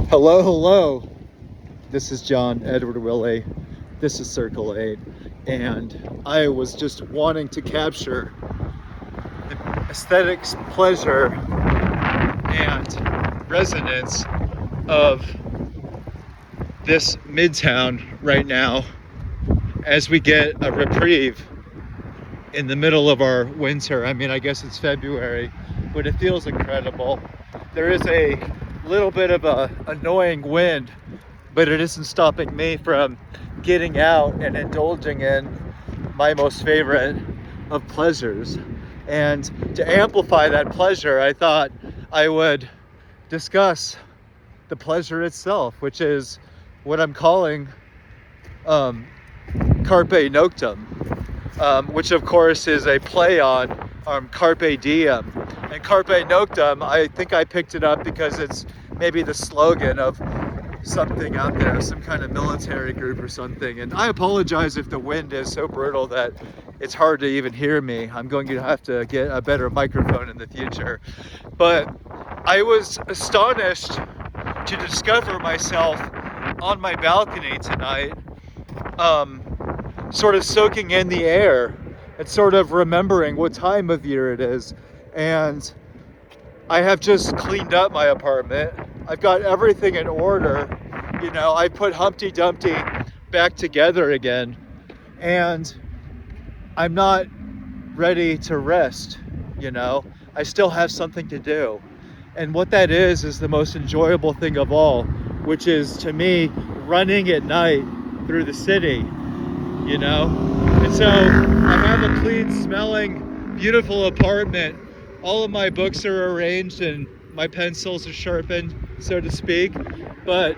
Hello, hello. This is John Edward Willie. This is Circle 8. And I was just wanting to capture the aesthetics, pleasure, and resonance of this midtown right now as we get a reprieve in the middle of our winter. I mean, I guess it's February, but it feels incredible. There is a little bit of a annoying wind, but it isn't stopping me from getting out and indulging in my most favorite of pleasures. And to amplify that pleasure, I thought I would discuss the pleasure itself, which is what I'm calling Carpe Noctem, which of course is a play on Carpe Diem. And Carpe Noctem, I think I picked it up because it's maybe the slogan of something out there, some kind of military group or something. And I apologize if the wind is so brutal that it's hard to even hear me. I'm going to have to get a better microphone in the future. But I was astonished to discover myself on my balcony tonight, sort of soaking in the air and sort of remembering what time of year it is. And I have just cleaned up my apartment. I've got everything in order. You know, I put Humpty Dumpty back together again. And I'm not ready to rest, you know. I still have something to do. And what that is the most enjoyable thing of all, which is, to me, running at night through the city, you know. And so I have a clean smelling, beautiful apartment. All of my books are arranged and my pencils are sharpened, so to speak. But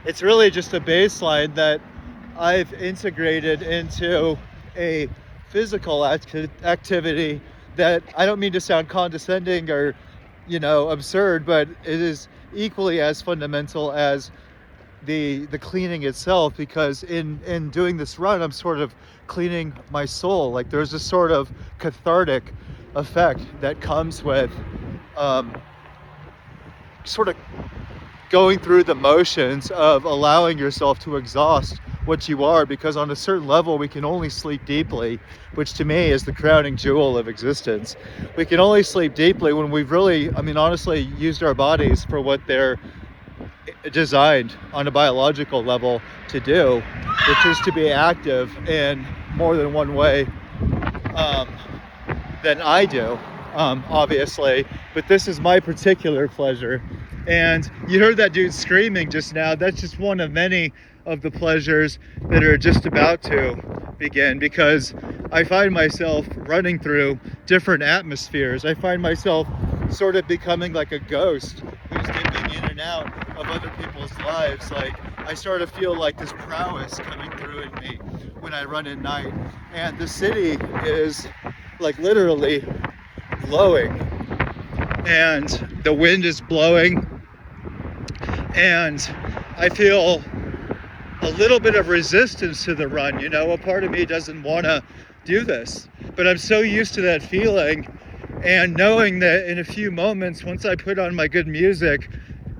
it's really just a baseline that I've integrated into a physical activity that, I don't mean to sound condescending or, you know, absurd, but it is equally as fundamental as the cleaning itself, because in doing this run, I'm sort of cleaning my soul. Like, there's a sort of cathartic effect that comes with sort of going through the motions of allowing yourself to exhaust what you are, because on a certain level we can only sleep deeply, which to me is the crowning jewel of existence. We can only sleep deeply when we've really, I mean, honestly, used our bodies for what they're designed on a biological level to do, which is to be active in more than one way than I do, obviously. But this is my particular pleasure. And you heard that dude screaming just now. That's just one of many of the pleasures that are just about to begin, because I find myself running through different atmospheres. I find myself sort of becoming like a ghost who's dipping in and out of other people's lives. Like, I sort of feel like this prowess coming through in me when I run at night. And the city is like literally glowing, and the wind is blowing, and I feel a little bit of resistance to the run. You know, a part of me doesn't want to do this, but I'm so used to that feeling, and knowing that in a few moments, once I put on my good music,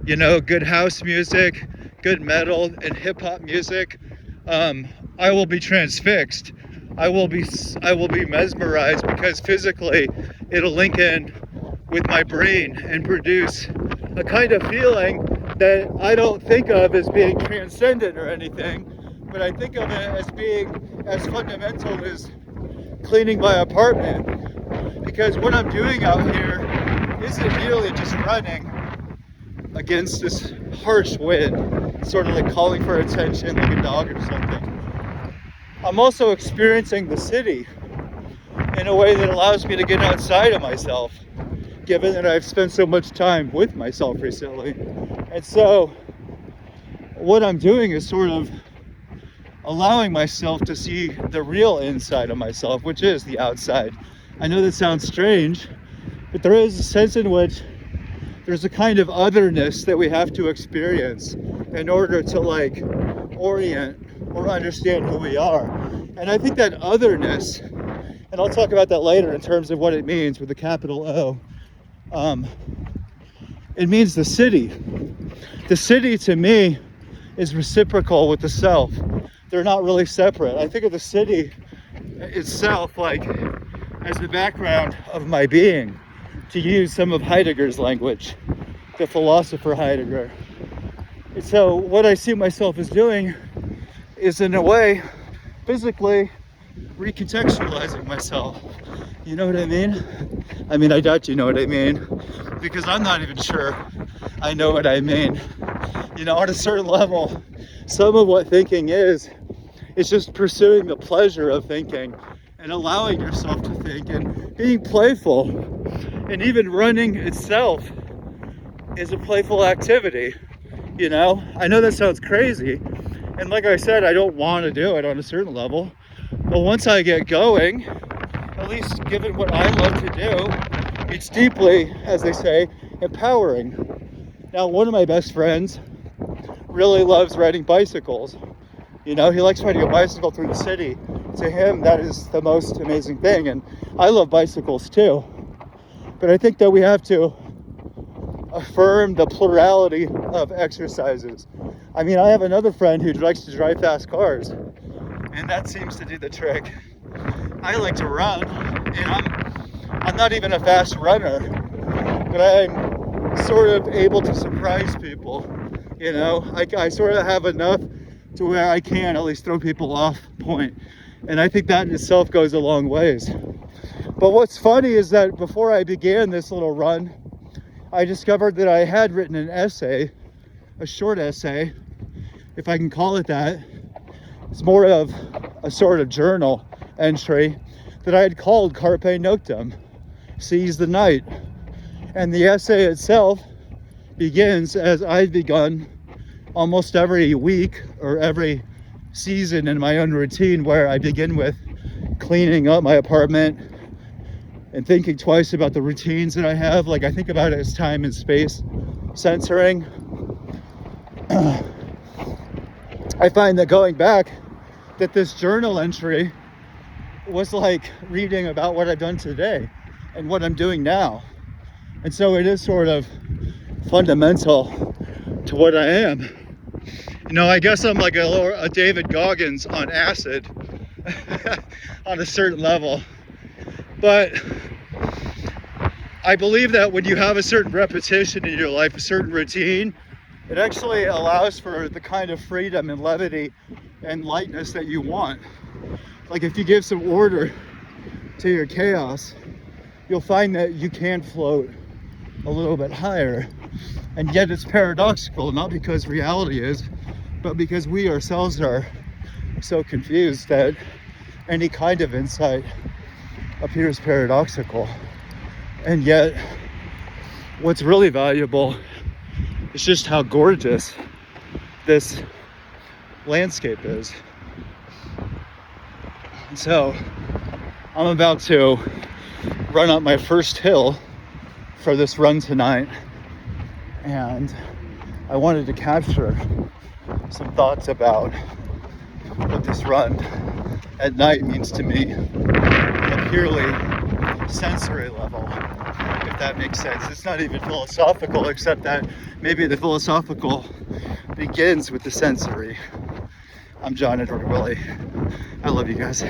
you know, good house music, good metal and hip hop music, I will be transfixed. I will be mesmerized, because physically it'll link in with my brain and produce a kind of feeling that I don't think of as being transcendent or anything, but I think of it as being as fundamental as cleaning my apartment. Because what I'm doing out here isn't merely just running against this harsh wind, sort of like calling for attention like a dog or something. I'm also experiencing the city in a way that allows me to get outside of myself, given that I've spent so much time with myself recently. And so what I'm doing is sort of allowing myself to see the real inside of myself, which is the outside. I know that sounds strange, but there is a sense in which there's a kind of otherness that we have to experience in order to like orient or understand who we are. And I think that otherness, and I'll talk about that later in terms of what it means with a capital O, it means the city. the city to me is reciprocal with the self. They're not really separate. I think of the city itself like as the background of my being, to use some of Heidegger's language, the philosopher Heidegger. And so what I see myself as doing is, in a way, physically recontextualizing myself. You know what I mean? I mean, I doubt you know what I mean, because I'm not even sure I know what I mean. You know, on a certain level, some of what thinking is just pursuing the pleasure of thinking and allowing yourself to think and being playful. And even running itself is a playful activity. You know, I know that sounds crazy. And like I said, I don't want to do it on a certain level. But once I get going, at least given what I love to do, it's deeply, as they say, empowering. Now, one of my best friends really loves riding bicycles. You know, he likes riding a bicycle through the city. To him, that is the most amazing thing. And I love bicycles too. But I think that we have to affirm the plurality of exercises. I mean, I have another friend who likes to drive fast cars, and that seems to do the trick. I like to run, and I'm not even a fast runner, but I'm sort of able to surprise people. You know, I sort of have enough to where I can at least throw people off point. And I think that in itself goes a long ways. But what's funny is that before I began this little run, I discovered that I had written an essay, a short essay, if I can call it that. It's more of a sort of journal entry that I had called Carpe Noctem, seize the night. And the essay itself begins as I've begun almost every week or every season in my own routine, where I begin with cleaning up my apartment and thinking twice about the routines that I have. Like, I think about it as time and space censoring. I find that going back, that this journal entry was like reading about what I've done today and what I'm doing now. And so it is sort of fundamental to what I am. You know, I guess I'm like a David Goggins on acid on a certain level. But I believe that when you have a certain repetition in your life, a certain routine, it actually allows for the kind of freedom and levity and lightness that you want. Like, if you give some order to your chaos, you'll find that you can float a little bit higher. And yet it's paradoxical, not because reality is, but because we ourselves are so confused that any kind of insight appears paradoxical. And yet, what's really valuable is just how gorgeous this landscape is. So, I'm about to run up my first hill for this run tonight, and I wanted to capture some thoughts about what this run at night means to me on a purely sensory level, if that makes sense. It's not even philosophical, except that maybe the philosophical begins with the sensory. I'm John Edward Willie. I love you guys.